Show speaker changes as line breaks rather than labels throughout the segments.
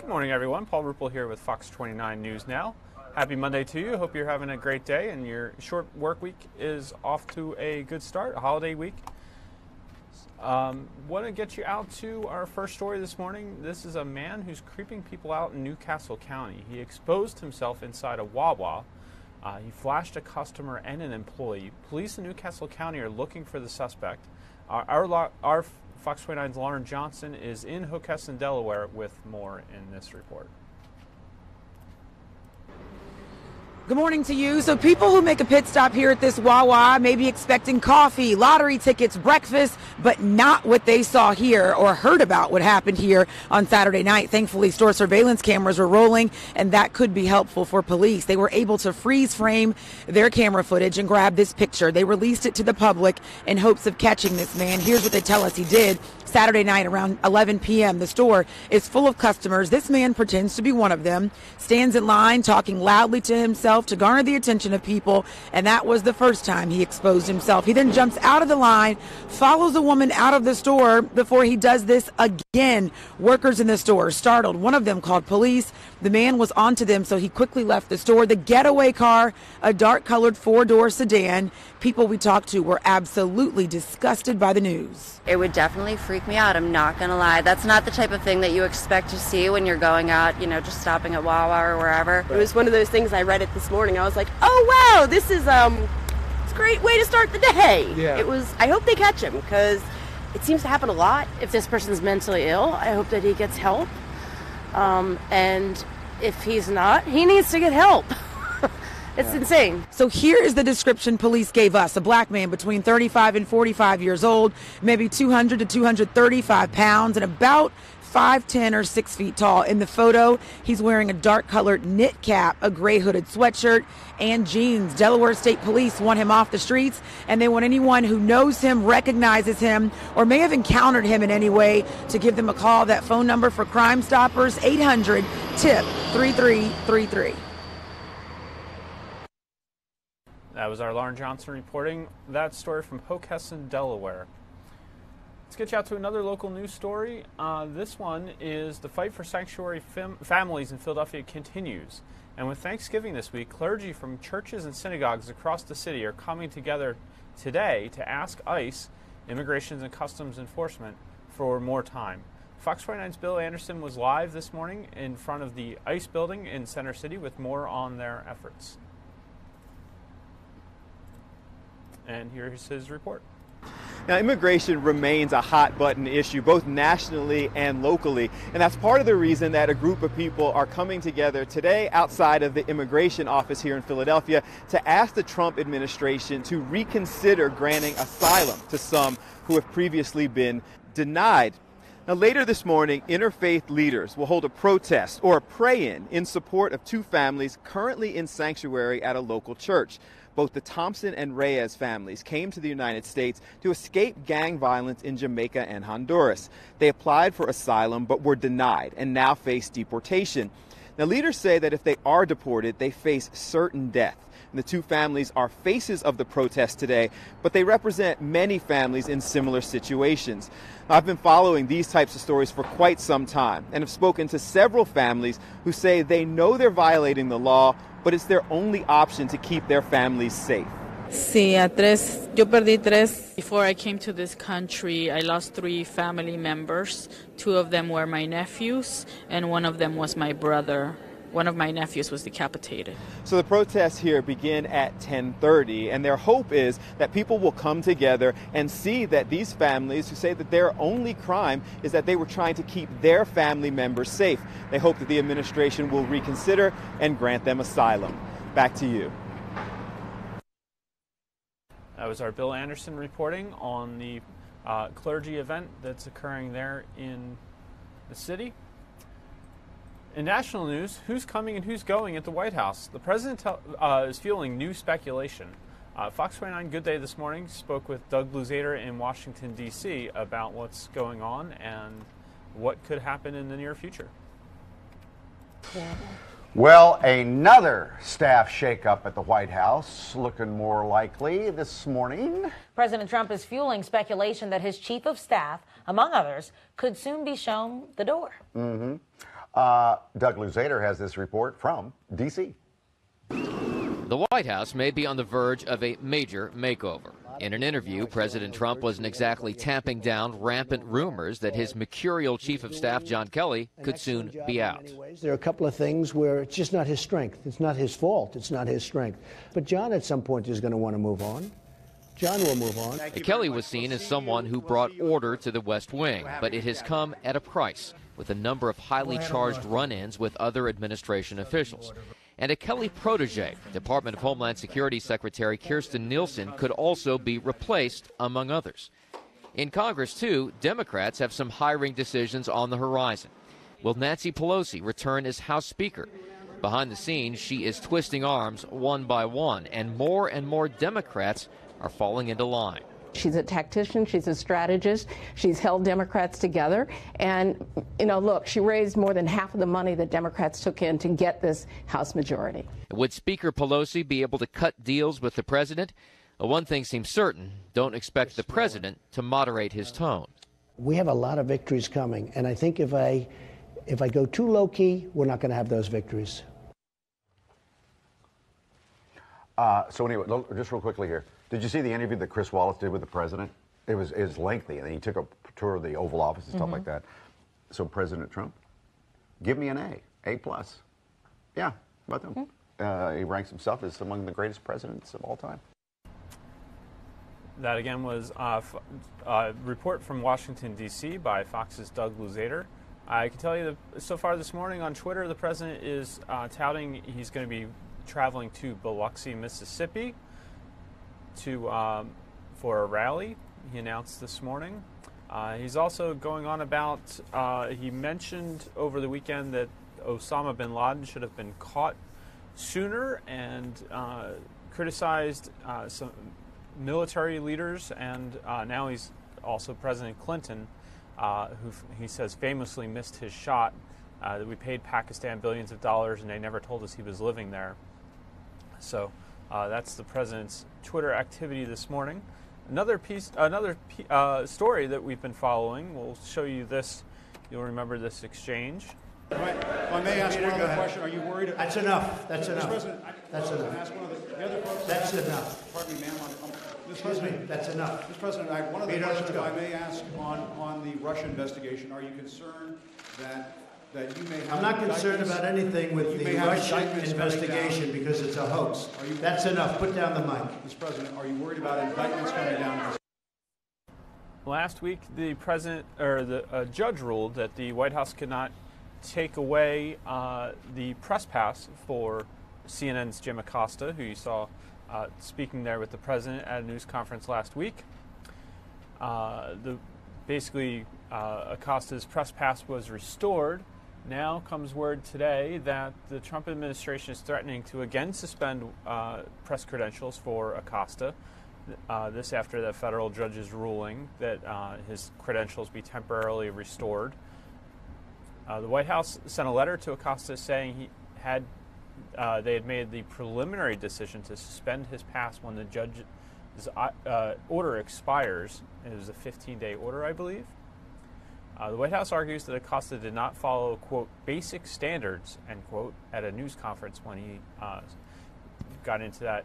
Good morning, everyone. Paul Ruppel here with Fox 29 News Now. Happy Monday to you. Hope you're having a great day and your short work week is off to a good start, a holiday week. Want to get you out to our first story this morning. This is a man who's creeping people out in Newcastle County. He exposed himself inside a Wawa. He flashed a customer and an employee. Police in Newcastle County are looking for the suspect. Our Fox 29's Lauren Johnson is in Hockessin, Delaware, with more in this report.
Good morning to you. So people who make a pit stop here at this Wawa may be expecting coffee, lottery tickets, breakfast, but not what they saw here or heard about what happened here on Saturday night. Thankfully, store surveillance cameras were rolling, and that could be helpful for police. They were able to freeze frame their camera footage and grab this picture. They released it to the public in hopes of catching this man. Here's what they tell us he did. Saturday night around 11 p.m. The store is full of customers. This man pretends to be one of them, stands in line talking loudly to himself to garner the attention of people, and that was the first time he exposed himself. He then jumps out of the line, follows a woman out of the store before he does this again. Workers in the store startled. One of them called police. The man was onto them, so he quickly left the store. The getaway car, a dark-colored four-door sedan. People we talked to were absolutely disgusted by the news.
It would definitely freak me out, I'm not going to lie. That's not the type of thing that you expect to see when you're going out, just stopping at Wawa or wherever.
It was one of those things. I read it this morning. I was like, oh, wow, this is it's a great way to start the day.
Yeah.
I hope they catch him because it seems to happen a lot.
If this person's mentally ill, I hope that he gets help. And if he's not, he needs to get help. It's insane.
So here is the description police gave us. A black man between 35 and 45 years old, maybe 200 to 235 pounds, and about 5'10 or 6 feet tall. In the photo, he's wearing a dark-colored knit cap, a gray hooded sweatshirt, and jeans. Delaware State Police want him off the streets, and they want anyone who knows him, recognizes him, or may have encountered him in any way to give them a call. That phone number for Crime Stoppers, 800-TIP-3333.
That was our Lauren Johnson reporting that story from Hockessin, Delaware. Let's get you out to another local news story. This one is the fight for sanctuary families in Philadelphia continues. And with Thanksgiving this week, clergy from churches and synagogues across the city are coming together today to ask ICE, Immigration and Customs Enforcement, for more time. Fox 29's Bill Anderson was live this morning in front of the ICE building in Center City with more on their efforts. And here's his report.
Now, immigration remains a hot-button issue, both nationally and locally, and that's part of the reason that a group of people are coming together today outside of the immigration office here in Philadelphia to ask the Trump administration to reconsider granting asylum to some who have previously been denied. Now, later this morning, interfaith leaders will hold a protest or a pray-in in support of two families currently in sanctuary at a local church. Both the Thompson and Reyes families came to the United States to escape gang violence in Jamaica and Honduras. They applied for asylum but were denied and now face deportation. Now, leaders say that if they are deported, they face certain death. And the two families are faces of the protest today, but they represent many families in similar situations. I've been following these types of stories for quite some time and have spoken to several families who say they know they're violating the law, but it's their only option to keep their families safe.
Sí, yo perdí tres. Before I came to this country, I lost 3 family members. 2 of them were my nephews, and one of them was my brother. One of my nephews was decapitated.
So the protests here begin at 10:30, and their hope is that people will come together and see that these families who say that their only crime is that they were trying to keep their family members safe. They hope that the administration will reconsider and grant them asylum. Back to you.
That was our Bill Anderson reporting on the clergy event that's occurring there in the city. In national news, who's coming and who's going at the White House? The president is fueling new speculation. Fox 29 Good Day this morning spoke with Doug Bluzader in Washington, D.C. about what's going on and what could happen in the near future.
Well, another staff shakeup at the White House looking more likely this morning.
President Trump is fueling speculation that his chief of staff, among others, could soon be shown the door.
Doug Luzader has this report from D.C.
The White House may be on the verge of a major makeover. In an interview, President Trump wasn't exactly tamping down rampant rumors that his mercurial chief of staff, John Kelly, could soon be out.
There are a couple of things where it's just not his strength. It's not his fault. It's not his strength. But John at some point is going to want to move on. John will move on.
Kelly was seen as someone who brought order to the West Wing, but it has come at a price, with a number of highly charged run-ins with other administration officials. And a Kelly protege, Department of Homeland Security Secretary Kirstjen Nielsen, could also be replaced, among others. In Congress, too, Democrats have some hiring decisions on the horizon. Will Nancy Pelosi return as House Speaker? Behind the scenes, she is twisting arms one by one, and more Democrats are falling into line.
She's a tactician, she's a strategist, she's held Democrats together, and, look, she raised more than half of the money that Democrats took in to get this House majority.
Would Speaker Pelosi be able to cut deals with the president? Well, one thing seems certain: don't expect the president to moderate his tone.
We have a lot of victories coming, and I think if I go too low-key, we're not going to have those victories.
So anyway, just real quickly here. Did you see the interview that Chris Wallace did with the president? It was lengthy, and then he took a tour of the Oval Office and stuff like that. So President Trump, give me an A+. Yeah, about them. He ranks himself as among the greatest presidents of all time.
That again was a report from Washington, D.C. by Fox's Doug Luzader. I can tell you that so far this morning on Twitter, the president is touting he's going to be traveling to Biloxi, Mississippi, for a rally. He announced this morning. He's also going on about, he mentioned over the weekend that Osama bin Laden should have been caught sooner, and criticized some military leaders, and now he's also President Clinton, who he says famously missed his shot, that we paid Pakistan billions of dollars and they never told us he was living there. So that's the president's Twitter activity this morning. Another story that we've been following. We'll show you this. You'll remember this exchange.
If I may ask one other question, are you worried?
That's enough. That's enough.
That's enough.
That's enough.
Pardon me, ma'am.
Excuse me. That's enough.
Mr. President, I have one other question, if I may ask, on the Russia investigation. Are you concerned that you may have...
I'm not concerned about anything with the Russian investigation because it's a hoax. That's enough. Put down the mic.
Mr. President, are you worried about indictments coming down?
Last week, the judge ruled that the White House could not take away the press pass for CNN's Jim Acosta, who you saw speaking there with the president at a news conference last week. Acosta's press pass was restored. Now comes word today that the Trump administration is threatening to again suspend press credentials for Acosta. This after the federal judge's ruling that his credentials be temporarily restored. The White House sent a letter to Acosta saying they had made the preliminary decision to suspend his pass when the judge's order expires. It was a 15-day order, I believe. The White House argues that Acosta did not follow, quote, basic standards, end quote, at a news conference when he got into that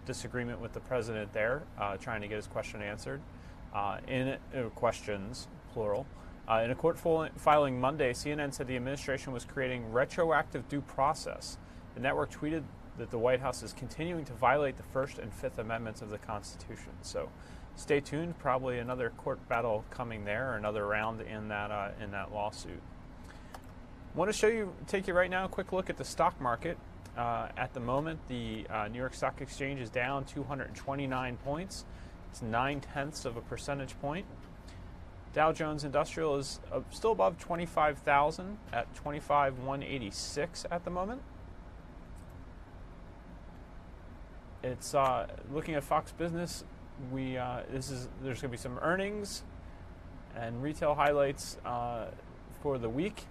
disagreement with the president there, trying to get his question answered. Questions, plural. In a court filing Monday, CNN said the administration was creating retroactive due process. The network tweeted that the White House is continuing to violate the First and Fifth Amendments of the Constitution. So stay tuned. Probably another court battle coming there, or another round in that lawsuit. I want to take you right now a quick look at the stock market. At the moment, the New York Stock Exchange is down 229 points. It's 0.9 of a percentage point. Dow Jones Industrial is still above 25,000 at 25,186 at the moment. It's looking at Fox Business. There's going to be some earnings and retail highlights for the week.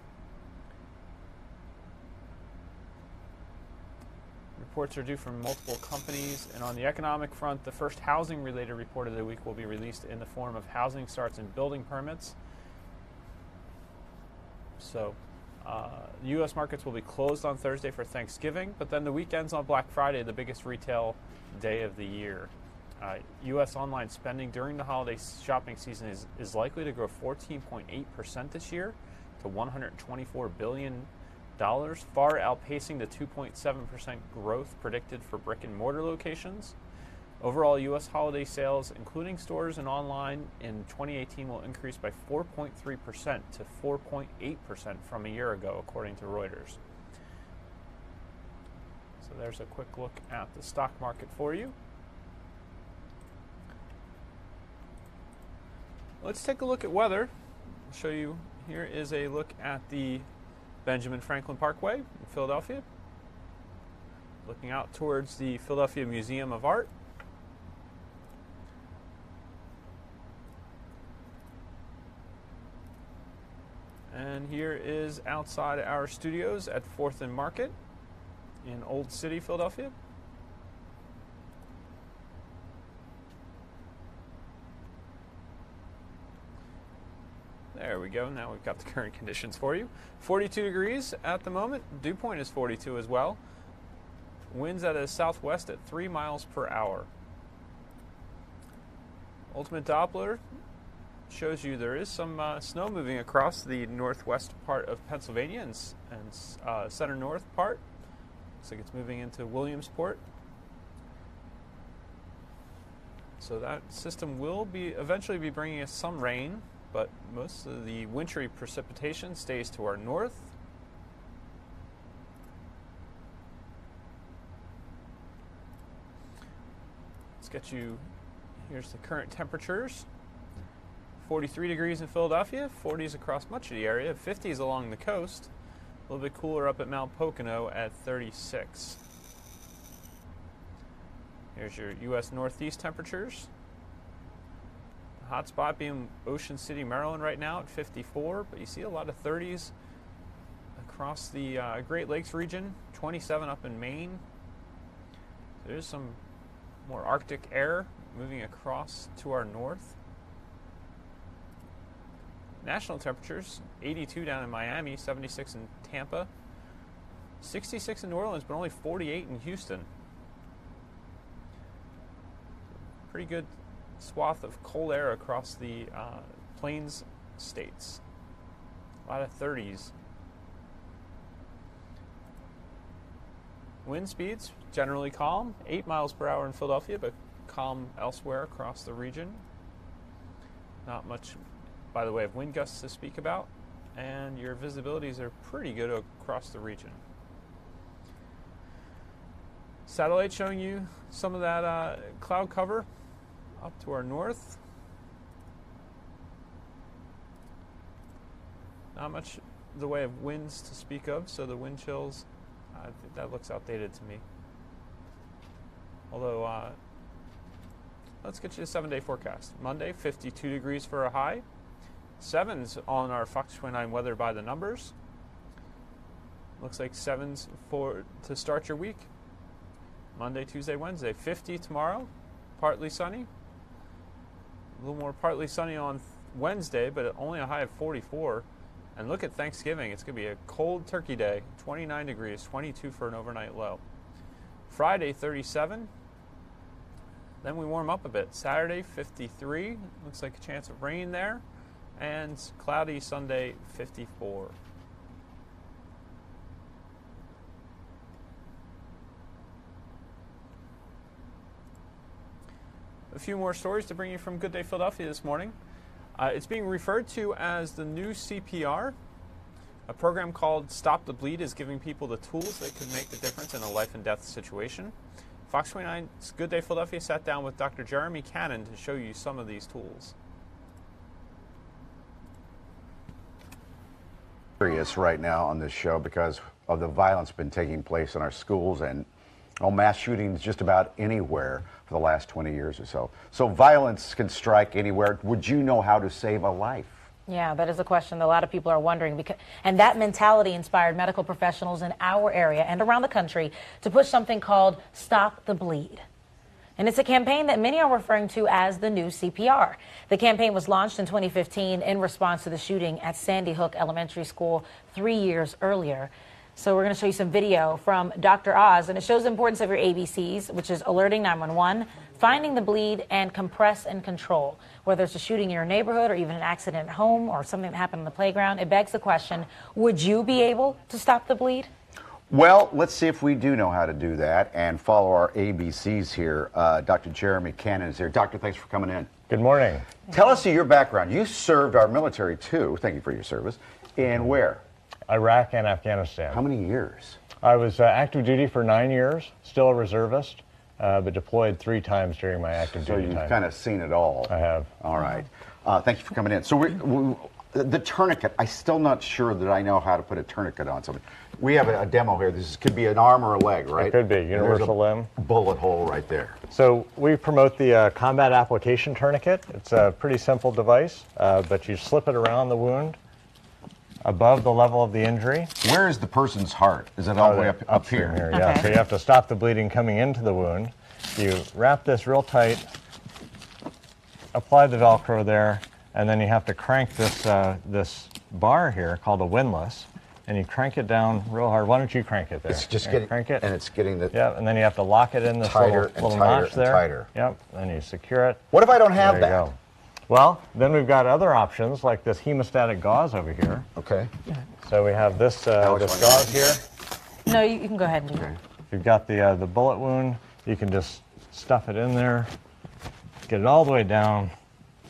Reports are due from multiple companies, and on the economic front, the first housing-related report of the week will be released in the form of housing starts and building permits. So U.S. markets will be closed on Thursday for Thanksgiving, but then the weekend's on Black Friday, the biggest retail day of the year. U.S. online spending during the holiday shopping season is likely to grow 14.8% this year to $124 billion, far outpacing the 2.7% growth predicted for brick and mortar locations. Overall, U.S. holiday sales, including stores and online, in 2018 will increase by 4.3% to 4.8% from a year ago, according to Reuters. So there's a quick look at the stock market for you. Let's take a look at weather. I'll show you, here is a look at the Benjamin Franklin Parkway in Philadelphia. Looking out towards the Philadelphia Museum of Art. And here is outside our studios at 4th and Market in Old City, Philadelphia. There we go. Now we've got the current conditions for you. 42 degrees at the moment. Dew point is 42 as well. Winds at a southwest at 3 miles per hour. Ultimate Doppler shows you there is some snow moving across the northwest part of Pennsylvania and center north part. Looks like it's moving into Williamsport. So that system will eventually be bringing us some rain, but most of the wintry precipitation stays to our north. Let's get you, here's the current temperatures. 43 degrees in Philadelphia, 40s across much of the area, 50s along the coast. A little bit cooler up at Mount Pocono at 36. Here's your U.S. Northeast temperatures. Hot spot being Ocean City, Maryland right now at 54, but you see a lot of 30s across the Great Lakes region, 27 up in Maine. There's some more Arctic air moving across to our north. National temperatures, 82 down in Miami, 76 in Tampa, 66 in New Orleans, but only 48 in Houston. Pretty good swath of cold air across the plains states. A lot of 30s. Wind speeds, generally calm, 8 miles per hour in Philadelphia, but calm elsewhere across the region. Not much by the way of wind gusts to speak about, and your visibilities are pretty good across the region. Satellite showing you some of that cloud cover up to our north. Not much the way of winds to speak of, so the wind chills, I think that looks outdated to me. Although, let's get you a 7-day forecast. Monday, 52 degrees for a high. 7s on our Fox 29 weather by the numbers. Looks like 7s to start your week. Monday, Tuesday, Wednesday. 50 tomorrow, partly sunny. A little more partly sunny on Wednesday, but only a high of 44. And look at Thanksgiving. It's going to be a cold turkey day. 29 degrees, 22 for an overnight low. Friday, 37. Then we warm up a bit. Saturday, 53. Looks like a chance of rain there. And cloudy Sunday, 54. A few more stories to bring you from Good Day Philadelphia this morning. It's being referred to as the new CPR. A program called Stop the Bleed is giving people the tools that could make the difference in a life and death situation. Fox 29's Good Day Philadelphia sat down with Dr. Jeremy Cannon to show you some of these tools.
Serious right now on this show because of the violence been taking place in our schools and mass shootings just about anywhere for the last 20 years or so. So violence can strike anywhere. Would you know how to save a life?
Yeah, that is a question that a lot of people are wondering. And that mentality inspired medical professionals in our area and around the country to push something called Stop the Bleed. And it's a campaign that many are referring to as the new CPR. The campaign was launched in 2015 in response to the shooting at Sandy Hook Elementary School 3 years earlier. So we're going to show you some video from Dr. Oz, and it shows the importance of your ABCs, which is alerting 911, finding the bleed, and compress and control. Whether it's a shooting in your neighborhood or even an accident at home or something that happened on the playground, it begs the question, would you be able to stop the bleed?
Well, let's see if we do know how to do that and follow our ABCs here. Dr. Jeremy Cannon is here. Doctor, thanks for coming in.
Good morning.
Tell us your background. You served our military, too. Thank you for your service. And where?
Iraq and Afghanistan.
How many years?
I was active duty for 9 years, still a reservist, but deployed 3 times during my active duty time.
So you've kind of seen it all.
I have.
All right. Thank you for coming in. So the tourniquet, I'm still not sure that I know how to put a tourniquet on somebody. We have a demo here. This could be an arm or a leg, right?
It could be, universal limb.
Bullet hole right there.
So we promote the combat application tourniquet. It's a pretty simple device, but you slip it around the wound above the level of the injury.
Where is the person's heart? Is it all the way up here?
Yeah. Okay. So you have to stop the bleeding coming into the wound. You wrap this real tight, apply the Velcro there, and then you have to crank this this bar here called a windlass, and you crank it down real hard. Why don't you crank it there?
It's just getting,
crank it,
and it's getting the
yeah, and then you have to lock it in this
tighter
little
and tighter
notch there.
and tighter.
Yep. Then you secure it.
What if I don't have
there
that?
You go. Well, then we've got other options like this hemostatic gauze over here.
Okay.
So we have this this gauze here.
No, you can go ahead and do it.
You've got the bullet wound. You can just stuff it in there, get it all the way down.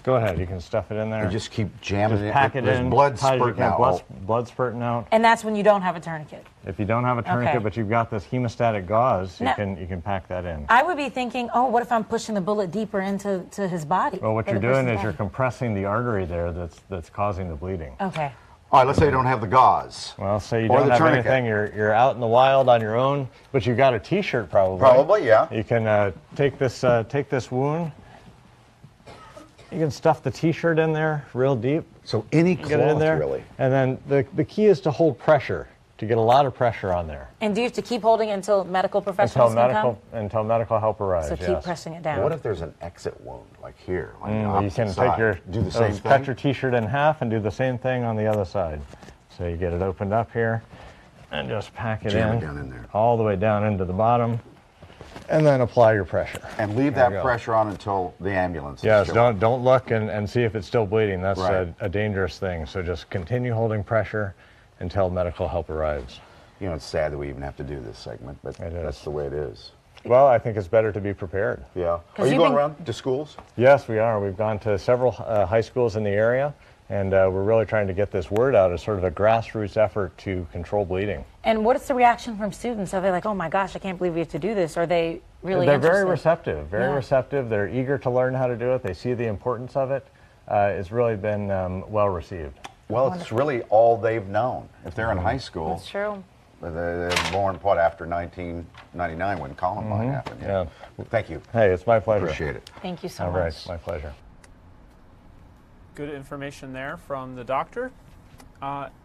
Go ahead, you can stuff it in there.
You just keep jamming
just
it.
Pack it
There's
in.
blood spurting out.
Blood spurting out.
And that's when you don't have a tourniquet.
If you don't have a tourniquet,
Okay.
but you've got this hemostatic gauze,
Now-
you can pack that in.
I would be thinking, oh, what if I'm pushing the bullet deeper into his body?
Well, what
or
you're
the
doing
person's
is you're
body?
compressing the artery there that's causing the bleeding.
Okay.
All right, let's say you don't have the gauze.
Well, say you
Or
don't
the
have
tourniquet.
anything, you're out in the wild on your own, but you've got a T-shirt probably.
Probably, yeah.
You can take this wound. You can stuff the T-shirt in there real deep.
So any
Get it in
cloth,
there,
really.
and then the key is to hold pressure, to get a lot of pressure on there.
And do you have to keep holding it until medical professionals can come?
Until medical help arrives.
So keep
yes.
pressing it down.
What if there's an exit wound, like here? Like the
You
opposite
can
side?
take your
do the same
cut
thing.
your T-shirt in half and do the same thing on the other side. So you get it opened up here, and just pack it
Jam
in,
it down in there.
all the way down into the bottom, and then apply your pressure.
And leave
There you
that
go.
pressure on until the ambulance.
Yes,
is showing.
don't look and see if it's still bleeding. That's
Right.
a dangerous thing. So just continue holding pressure until medical help arrives.
You know, it's sad that we even have to do this segment, but that's the way it is.
Well, I think it's better to be prepared.
Yeah.
'Cause
Are you
you've
going
been-
around to schools?
Yes, we are. We've gone to several high schools in the area, and we're really trying to get this word out as sort of a grassroots effort to control bleeding.
And what is the reaction from students? Are they like, oh my gosh, I can't believe we have to do this? Are they really
They're
interested?
very receptive,
Yeah.
receptive. They're eager to learn how to do it. They see the importance of it. It's really been well received.
Well, it's really all they've known. If they're in high school,
That's true.
they're born, after 1999 when Columbine happened.
Yeah.
Thank you.
Hey, it's my pleasure.
Appreciate it.
Thank you so
All
much.
right, my pleasure.
Good information there from the doctor.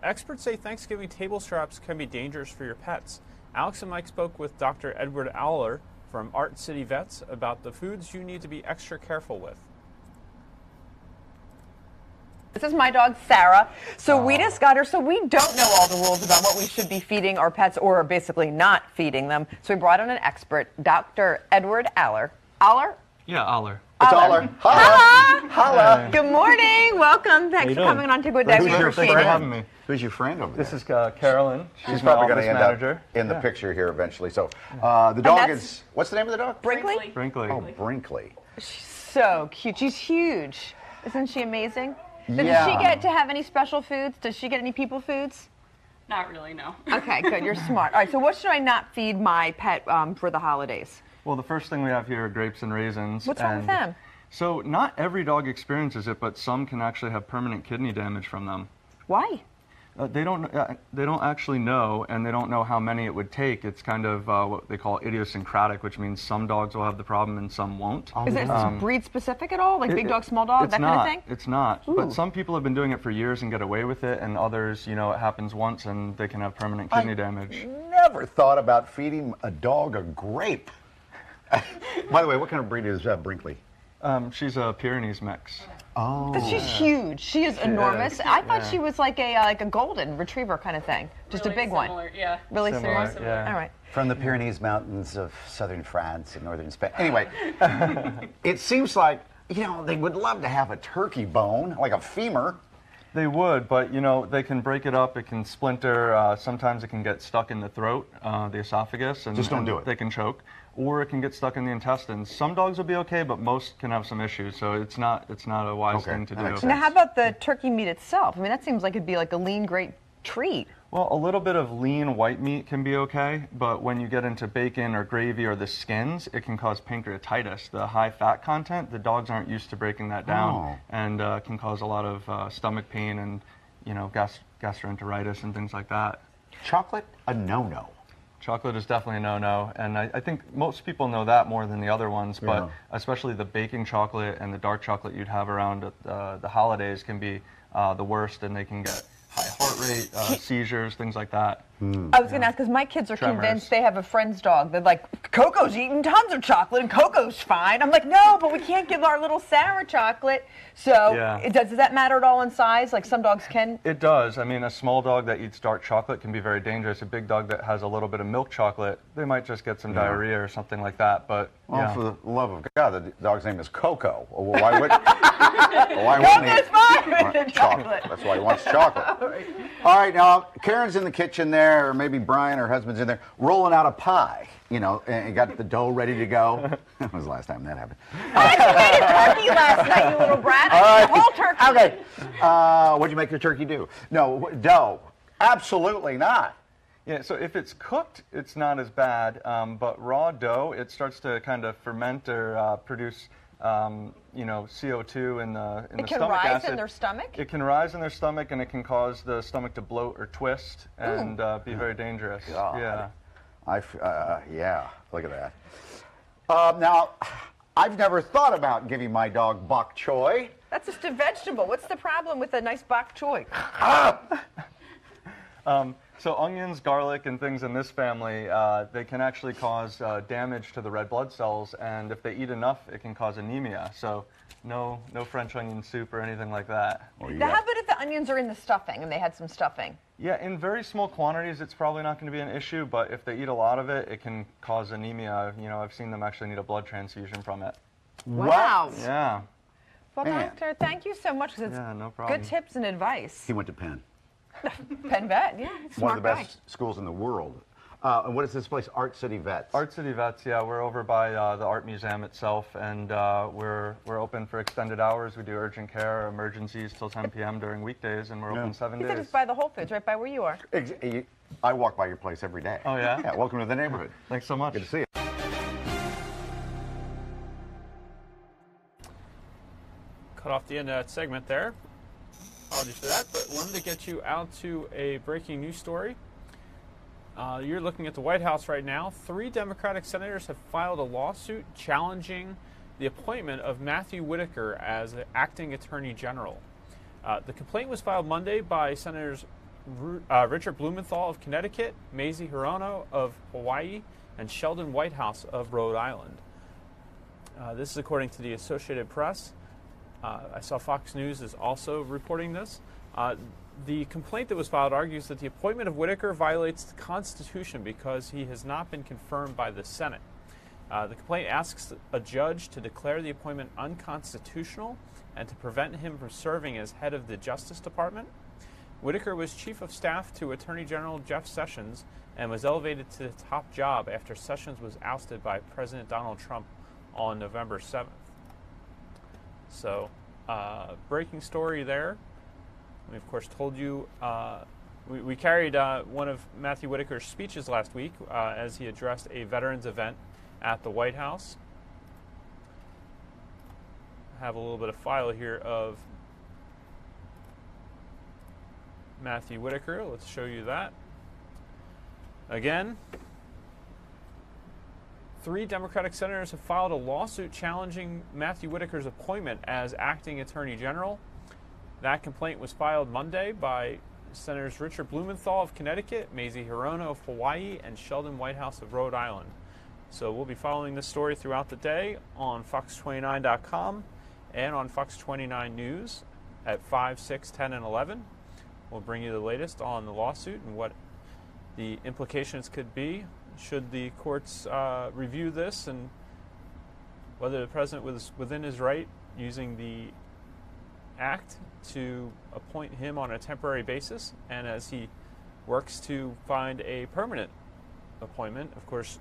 Experts say Thanksgiving table straps can be dangerous for your pets. Alex and Mike spoke with Dr. Edward Aller from Art City Vets about the foods you need to be extra careful with.
This is my dog, Sarah. So we just got her, so we don't know all the rules about what we should be feeding our pets or basically not feeding them. So we brought in an expert, Dr. Edward Aller. Aller?
Yeah, Aller.
It's Aller.
Holla!
Holla!
Good morning. Welcome. Thanks
you
for
doing?
coming on to Good Day. We
Thanks
appreciate
for
it.
having me.
Who's your friend over there?
This is Carolyn.
She's
my
probably going
office
to end
manager.
up in the
Yeah.
picture here eventually. So the dog
that's-
is, what's the name of the dog?
Brinkley?
Brinkley.
Oh, Brinkley.
So cute. She's huge. Isn't she amazing? So Does
Yeah.
she get to have any special foods? Does she get any people foods?
Not really, no.
Okay, good. You're smart. All right, so what should I not feed my pet for the holidays?
Well, the first thing we have here are grapes and raisins.
What's wrong with them?
So not every dog experiences it, but some can actually have permanent kidney damage from them.
Why?
They don't actually know, and they don't know how many it would take. It's kind of what they call idiosyncratic, which means some dogs will have the problem and some won't.
Is it breed specific at all? Like big dog, small dog,
it's
that
not,
kind of thing?
It's not.
Ooh.
But some people have been doing it for years and get away with it, and others, it happens once and they can have permanent kidney damage.
Never thought about feeding a dog a grape. By the way, what kind of breed is Brinkley?
She's a Pyrenees mix.
Oh.
She's huge. She is enormous. I thought she was like a golden retriever kind of thing, just
really
a big
similar,
one.
Yeah.
Really similar.
Yeah.
All right.
From the Pyrenees Mountains of southern France and northern Spain. Anyway, it seems like, they would love to have a turkey bone, like a femur.
They would, but they can break it up. It can splinter. Sometimes it can get stuck in the throat, the esophagus, and
Just don't do it.
They can choke, or it can get stuck in the intestines. Some dogs will be okay, but most can have some issues. So it's not a wise thing to do.
Now, how about the turkey meat itself? I mean, that seems like it'd be like a lean, great treat.
Well, a little bit of lean white meat can be okay, but when you get into bacon or gravy or the skins, it can cause pancreatitis. The high fat content, the dogs aren't used to breaking that down, and can cause a lot of stomach pain and gastroenteritis and things like that.
Chocolate, a no-no.
Chocolate is definitely a no-no, and I think most people know that more than the other ones, but especially the baking chocolate and the dark chocolate you'd have around the holidays can be the worst, and they can get high heart rate, seizures, things like that.
I was going to ask, because my kids are
Tremors.
convinced they have a friend's dog. They're like, Coco's eating tons of chocolate and Coco's fine. I'm like, no, but we can't give our little Sarah chocolate. So does that matter at all in size? Like some dogs can?
It does. I mean, a small dog that eats dark chocolate can be very dangerous. A big dog that has a little bit of milk chocolate, they might just get some diarrhea or something like that. But
Well, for the love of God, the dog's name is Coco. Well, why wouldn't he?
Coco's fine with the chocolate.
That's why he wants chocolate. All right, now Karen's in the kitchen there, or maybe Brian, her husband's in there, rolling out a pie. And got the dough ready to go. When was the last time that happened?
You made a turkey last night, you little brat. I ate the whole turkey.
Okay. What'd you make your turkey do? No, dough. Absolutely not.
Yeah, so if it's cooked, it's not as bad. But raw dough, it starts to kind of ferment or produce, CO2 in the stomach acid.
It can rise in their stomach?
It can rise in their stomach, and it can cause the stomach to bloat or twist and be very dangerous.
God.
Yeah.
Look at that. Now, I've never thought about giving my dog bok choy.
That's just a vegetable. What's the problem with a nice bok choy?
So onions, garlic, and things in this family, they can actually cause damage to the red blood cells, and if they eat enough, it can cause anemia. So no French onion soup or anything like that.
Now, how about if the onions are in the stuffing and they had some stuffing?
Yeah, in very small quantities, it's probably not going to be an issue, but if they eat a lot of it, it can cause anemia. I've seen them actually need a blood transfusion from it.
Wow.
Yeah.
Well, Doctor, thank you so much.
Yeah, no problem.
Good tips and advice.
He went to Penn.
Penn Vet, yeah.
One of the best schools in the world. And what is this place? Art City Vets.
Art City Vets, yeah. We're over by the Art Museum itself, and we're open for extended hours. We do urgent care, emergencies till 10 p.m. during weekdays, and we're open 7 days.
He said it's by the Whole Foods, right by where you are.
I walk by your place every day.
Oh, yeah?
Yeah, welcome to the neighborhood.
Thanks so much.
Good to see you.
Cut off the end of that segment there. Apologies for that, but wanted to get you out to a breaking news story. You're looking at the White House right now. 3 Democratic senators have filed a lawsuit challenging the appointment of Matthew Whitaker as acting Attorney General. The complaint was filed Monday by Senators Richard Blumenthal of Connecticut, Mazie Hirono of Hawaii, and Sheldon Whitehouse of Rhode Island. This is according to the Associated Press. I saw Fox News is also reporting this. The complaint that was filed argues that the appointment of Whitaker violates the Constitution because he has not been confirmed by the Senate. The complaint asks a judge to declare the appointment unconstitutional and to prevent him from serving as head of the Justice Department. Whitaker was chief of staff to Attorney General Jeff Sessions and was elevated to the top job after Sessions was ousted by President Donald Trump on November 7th. So, breaking story there. We, of course, told you we carried one of Matthew Whitaker's speeches last week as he addressed a veterans event at the White House. I have a little bit of file here of Matthew Whitaker. Let's show you that. Again, 3 Democratic senators have filed a lawsuit challenging Matthew Whitaker's appointment as acting Attorney General. That complaint was filed Monday by Senators Richard Blumenthal of Connecticut, Mazie Hirono of Hawaii, and Sheldon Whitehouse of Rhode Island. So we'll be following this story throughout the day on Fox29.com and on Fox 29 News at 5, 6, 10, and 11. We'll bring you the latest on the lawsuit and what the implications could be should the courts review this, and whether the president was within his right using the act to appoint him on a temporary basis, and as he works to find a permanent appointment. Of course,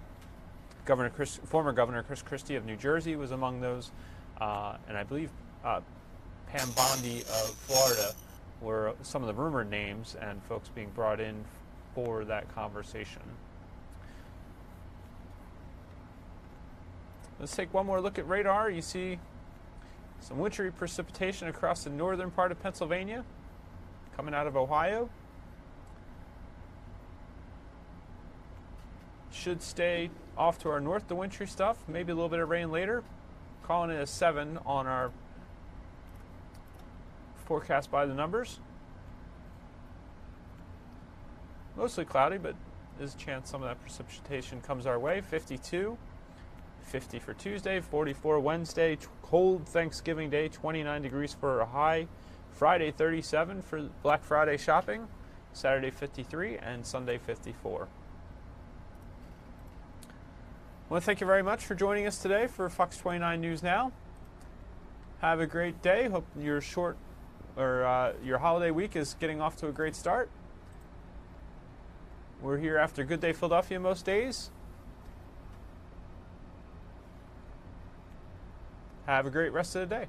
former Governor Chris Christie of New Jersey was among those, and I believe Pam Bondi of Florida were some of the rumored names and folks being brought in for that conversation. Let's take one more look at radar. You see some wintry precipitation across the northern part of Pennsylvania, coming out of Ohio. Should stay off to our north, the wintry stuff. Maybe a little bit of rain later. Calling it a 7 on our forecast by the numbers. Mostly cloudy, but there's a chance some of that precipitation comes our way. 52. 50 for Tuesday, 44 Wednesday, cold Thanksgiving Day, 29 degrees for a high. Friday 37 for Black Friday shopping, Saturday 53, and Sunday 54. I want to thank you very much for joining us today for Fox 29 News Now. Have a great day. Hope your your holiday week is getting off to a great start. We're here after Good Day Philadelphia most days. Have a great rest of the day.